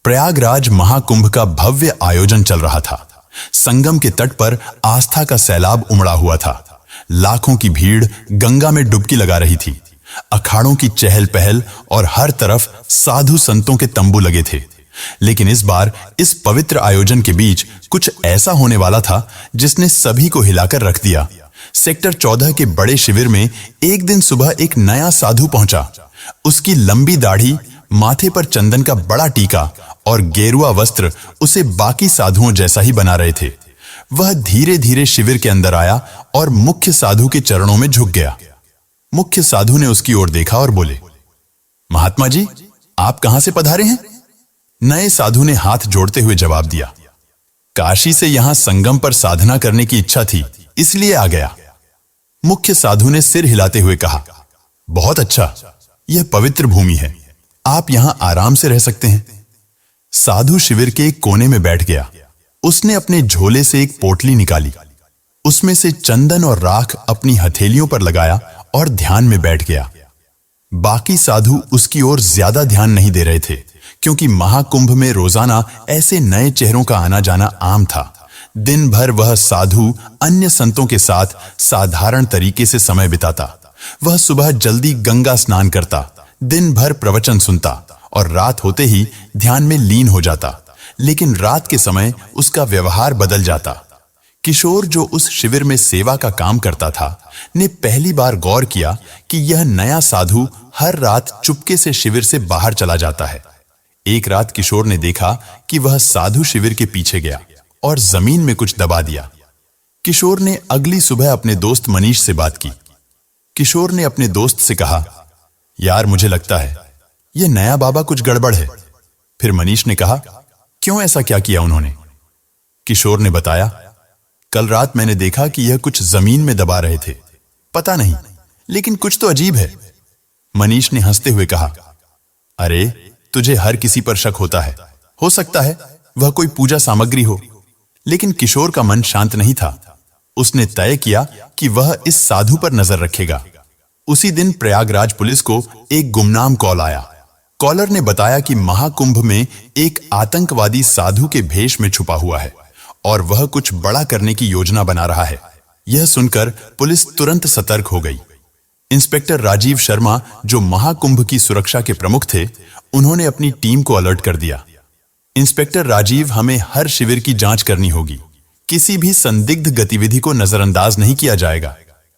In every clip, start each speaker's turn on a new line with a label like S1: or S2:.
S1: प्रयागराज महाकुंभ का भव्य आयोजन चल रहा था। संगम के तट पर आस्था का सैलाब उमड़ा हुआ था। लाखों की भीड़ गंगा में डुबकी लगा रही थी। अखाड़ों की चहल पहल और हर तरफ साधु संतों के तंबू लगे थे। लेकिन इस बार इस पवित्र आयोजन के बीच कुछ ऐसा होने वाला था जिसने सभी को हिलाकर रख दिया। सेक्टर 14 के बड़े शिविर में एक दिन सुबह एक नया साधु पहुंचा। उसकी लंबी दाढ़ी, माथे पर चंदन का बड़ा टीका और गेरुआ वस्त्र उसे बाकी साधुओं जैसा ही बना रहे थे। वह धीरे धीरे शिविर के अंदर आया और मुख्य साधु के चरणों में झुक गया। मुख्य साधु ने उसकी ओर देखा और बोले, महात्मा जी, आप कहां से पधारे हैं? नए साधु ने हाथ जोड़ते हुए जवाब दिया, काशी से यहां संगम पर साधना करने की इच्छा थी, इसलिए आ गया। मुख्य साधु ने सिर हिलाते हुए कहा, बहुत अच्छा, यह पवित्र भूमि है, आप यहां आराम से रह सकते हैं। साधु शिविर के एक कोने में बैठ गया। उसने अपने झोले से एक पोटली निकाली, उसमें से चंदन और राख अपनी हथेलियों पर लगाया और ध्यान में बैठ गया। बाकी साधु उसकी ओर ज्यादा ध्यान नहीं दे रहे थे, क्योंकि महाकुंभ में रोजाना ऐसे नए चेहरों का आना जाना आम था। दिन भर वह साधु अन्य संतों के साथ साधारण तरीके से समय बिताता। वह सुबह जल्दी गंगा स्नान करता, दिन भर प्रवचन सुनता और रात होते ही ध्यान में लीन हो जाता। लेकिन रात के समय उसका व्यवहार बदल जाता। किशोर, जो उस शिविर में सेवा का काम करता था, ने पहली बार गौर किया कि यह नया साधु हर रात चुपके से शिविर से बाहर चला जाता है। एक रात किशोर ने देखा कि वह साधु शिविर के पीछे गया और जमीन में कुछ दबा दिया। किशोर ने अगली सुबह अपने दोस्त मनीष से बात की। किशोर ने अपने दोस्त से कहा, यार, मुझे लगता है यह नया बाबा कुछ गड़बड़ है। फिर मनीष ने कहा, क्यों, ऐसा क्या किया उन्होंने? किशोर ने बताया, कल रात मैंने देखा कि यह कुछ जमीन में दबा रहे थे, पता नहीं, लेकिन कुछ तो अजीब है। मनीष ने हंसते हुए कहा, अरे, तुझे हर किसी पर शक होता है, हो सकता है वह कोई पूजा सामग्री हो। लेकिन किशोर का मन शांत नहीं था। उसने तय किया कि वह इस साधु पर नजर रखेगा। उसी दिन प्रयागराज पुलिस को एक गुमनाम कॉल आया। कॉलर ने बताया कि महाकुंभ में एक आतंकवादी साधु के भेष में छुपा हुआ है और वह कुछ बड़ा करने की योजना बना रहा है। यह सुनकर पुलिस तुरंत सतर्क हो गई। इंस्पेक्टर राजीव शर्मा, जो महाकुंभ की सुरक्षा के प्रमुख थे, उन्होंने अपनी टीम को अलर्ट कर दिया। इंस्पेक्टर राजीव, हमें हर शिविर की जांच करनी होगी। किसी भी संदिग्ध गतिविधि को नजरअंदाज नहीं किया जाएगा।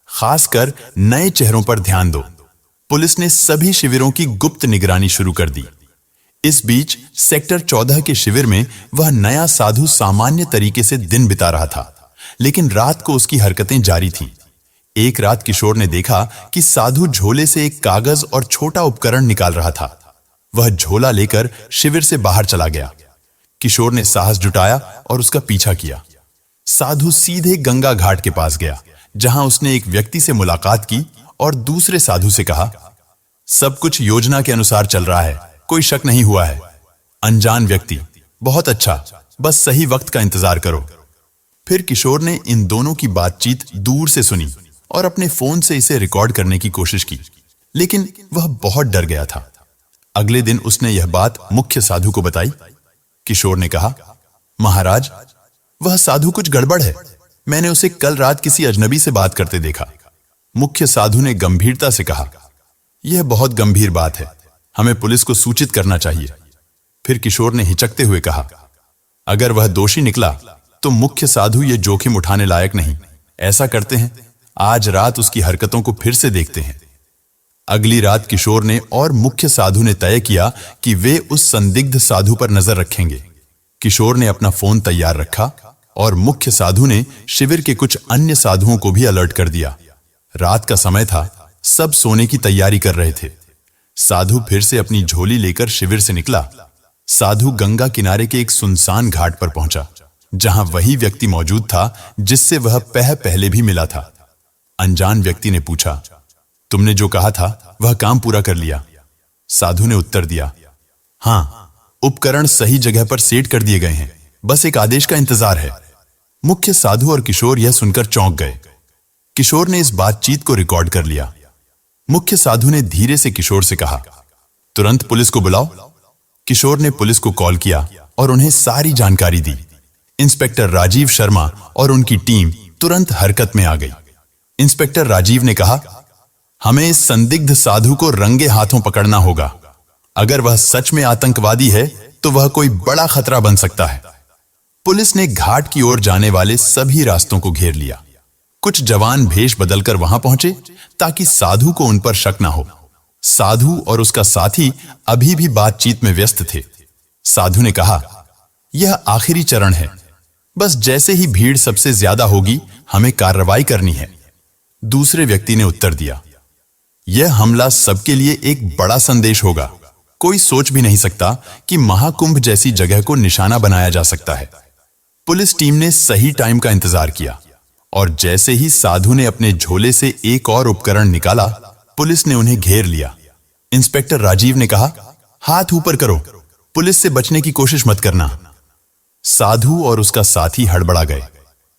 S1: खासकर नए चेहरों पर ध्यान दो। पुलिस ने सभी शिविरों की गुप्त निगरानी शुरू कर दी। इस बीच सेक्टर 14 के शिविर में वह नया साधु सामान्य तरीके से दिन बिता रहा था, लेकिन रात को उसकी हरकतें जारी थीं। एक रात किशोर ने देखा कि साधु झोले से एक कागज और छोटा उपकरण निकाल रहा था। वह झोला लेकर शिविर से बाहर चला गया। किशोर ने साहस जुटाया और उसका पीछा किया। साधु सीधे गंगा घाट के पास गया, जहां उसने एक व्यक्ति से मुलाकात की और दूसरे साधु से कहा, सब कुछ योजना के अनुसार चल रहा है, कोई शक नहीं हुआ है। अनजान व्यक्ति, बहुत अच्छा, बस सही वक्त का इंतजार करो। फिर किशोर ने इन दोनों की बातचीत दूर से सुनी और अपने फोन से इसे रिकॉर्ड करने की कोशिश की, लेकिन वह बहुत डर गया था। अगले दिन उसने यह बात मुख्य साधु को बताई। किशोर ने कहा, महाराज, वह साधु कुछ गड़बड़ है, मैंने उसे कल रात किसी अजनबी से बात करते देखा। मुख्य साधु ने गंभीरता से कहा, यह बहुत गंभीर बात है, हमें पुलिस को सूचित करना चाहिए। फिर किशोर ने हिचकते हुए कहा, अगर वह दोषी निकला तो मुख्य साधु यह जोखिम उठाने लायक नहीं। ऐसा करते हैं, आज रात उसकी हरकतों को फिर से देखते हैं। अगली रात किशोर ने और मुख्य साधु ने तय किया कि वे उस संदिग्ध साधु पर नजर रखेंगे। किशोर ने अपना फोन तैयार रखा और मुख्य साधु ने शिविर के कुछ अन्य साधुओं को भी अलर्ट कर दिया। रात का समय था, सब सोने की तैयारी कर रहे थे। साधु फिर से अपनी झोली लेकर शिविर से निकला। साधु गंगा किनारे के एक सुनसान घाट पर पहुंचा, जहां वही व्यक्ति मौजूद था जिससे वह पहले भी मिला था। अनजान व्यक्ति ने पूछा, तुमने जो कहा था वह काम पूरा कर लिया? साधु ने उत्तर दिया, हां, उपकरण सही जगह पर सेट कर दिए गए हैं, बस एक आदेश का इंतजार है। मुख्य साधु और किशोर यह सुनकर चौंक गए। किशोर ने इस बातचीत को रिकॉर्ड कर लिया। मुख्य साधु ने धीरे से किशोर से कहा, तुरंत पुलिस को बुलाओ। किशोर ने पुलिस को कॉल किया और उन्हें सारी जानकारी दी। इंस्पेक्टर राजीव शर्मा और उनकी टीम तुरंत हरकत में आ गई। इंस्पेक्टर राजीव ने कहा, हमें इस संदिग्ध साधु को रंगे हाथों पकड़ना होगा। अगर वह सच में आतंकवादी है तो वह कोई बड़ा खतरा बन सकता है। पुलिस ने घाट की ओर जाने वाले सभी रास्तों को घेर लिया। कुछ जवान भेष बदलकर वहां पहुंचे ताकि साधु को उन पर शक न हो। साधु और उसका साथी अभी भी बातचीत में व्यस्त थे। साधु ने कहा, यह आखिरी चरण है, बस जैसे ही भीड़ सबसे ज्यादा होगी हमें कार्रवाई करनी है। दूसरे व्यक्ति ने उत्तर दिया, यह हमला सबके लिए एक बड़ा संदेश होगा। कोई सोच भी नहीं सकता कि महाकुंभ जैसी जगह को निशाना बनाया जा सकता है। पुलिस टीम ने सही टाइम का इंतजार किया और जैसे ही साधु ने अपने झोले से एक और उपकरण निकाला, पुलिस ने उन्हें घेर लिया। इंस्पेक्टर राजीव ने कहा, हाथ ऊपर करो, पुलिस से बचने की कोशिश मत करना। साधु और उसका साथी हड़बड़ा गए।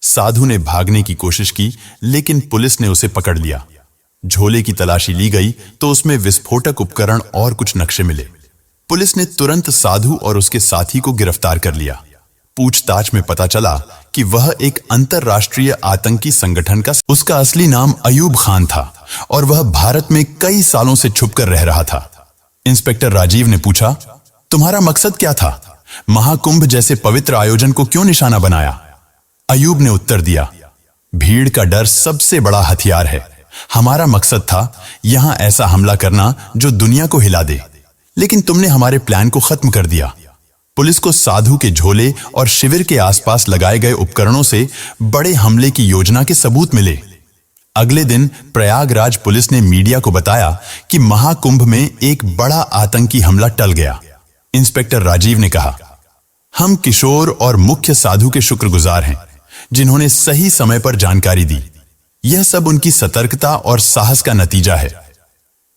S1: साधु ने भागने की कोशिश की, लेकिन पुलिस ने उसे पकड़ लिया। झोले की तलाशी ली गई तो उसमें विस्फोटक उपकरण और कुछ नक्शे मिले। पुलिस ने तुरंत साधु और उसके साथी को गिरफ्तार कर लिया। पूछताछ में पता चला कि वह एक अंतरराष्ट्रीय आतंकी संगठन का उसका असली नाम अयूब खान था और वह भारत में कई सालों से छुपकर रह रहा था। इंस्पेक्टर राजीव ने पूछा, तुम्हारा मकसद क्या था? महाकुंभ जैसे पवित्र आयोजन को क्यों निशाना बनाया? अयूब ने उत्तर दिया, भीड़ का डर सबसे बड़ा हथियार है। हमारा मकसद था यहां ऐसा हमला करना जो दुनिया को हिला दे, लेकिन तुमने हमारे प्लान को खत्म कर दिया। पुलिस को साधु के झोले और शिविर के आसपास लगाए गए उपकरणों से बड़े हमले की योजना के सबूत मिले। अगले दिन प्रयागराज पुलिस ने मीडिया को बताया कि महाकुंभ में एक बड़ा आतंकी हमला टल गया। इंस्पेक्टर राजीव ने कहा, हम किशोर और मुख्य साधु के शुक्रगुजार हैं, जिन्होंने सही समय पर जानकारी दी। यह सब उनकी सतर्कता और साहस का नतीजा है।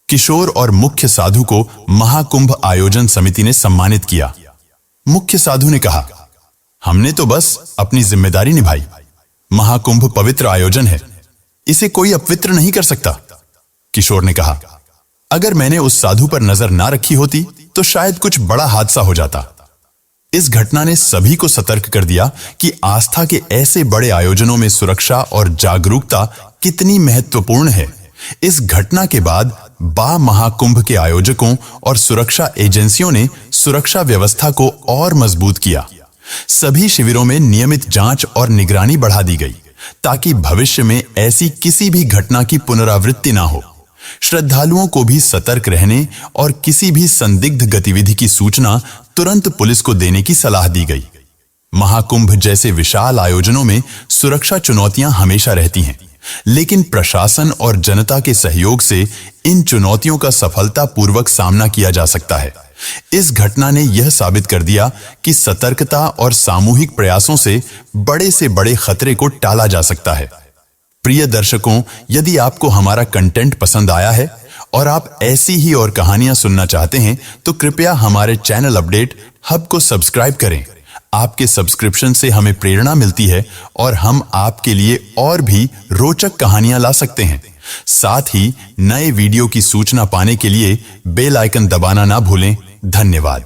S1: किशोर और मुख्य साधु को महाकुंभ आयोजन समिति ने सम्मानित किया। मुख्य साधु ने कहा, हमने तो बस अपनी जिम्मेदारी निभाई। महाकुंभ पवित्र आयोजन है, इसे कोई अपवित्र नहीं कर सकता। किशोर ने कहा, अगर मैंने उस साधु पर नजर ना रखी होती तो शायद कुछ बड़ा हादसा हो जाता। इस घटना ने सभी को सतर्क कर दिया कि आस्था के ऐसे बड़े आयोजनों में सुरक्षा और जागरूकता कितनी महत्वपूर्ण है। इस घटना के बाद महाकुंभ के आयोजकों और सुरक्षा एजेंसियों ने सुरक्षा व्यवस्था को और मजबूत किया। सभी शिविरों में नियमित जांच और निगरानी बढ़ा दी गई ताकि भविष्य में ऐसी किसी भी घटना की पुनरावृत्ति ना हो। श्रद्धालुओं को भी सतर्क रहने और किसी भी संदिग्ध गतिविधि की सूचना तुरंत पुलिस को देने की सलाह दी गई। महाकुंभ जैसे विशाल आयोजनों में सुरक्षा चुनौतियां हमेशा रहती हैं, लेकिन प्रशासन और जनता के सहयोग से इन चुनौतियों का सफलतापूर्वक सामना किया जा सकता है। इस घटना ने यह साबित कर दिया कि सतर्कता और सामूहिक प्रयासों से बड़े खतरे को टाला जा सकता है। प्रिय दर्शकों, यदि आपको हमारा कंटेंट पसंद आया है और आप ऐसी ही और कहानियां सुनना चाहते हैं तो कृपया हमारे चैनल अपडेट हब को सब्सक्राइब करें। आपके सब्सक्रिप्शन से हमें प्रेरणा मिलती है और हम आपके लिए और भी रोचक कहानियां ला सकते हैं। साथ ही नए वीडियो की सूचना पाने के लिए बेल आइकन दबाना ना भूलें। धन्यवाद।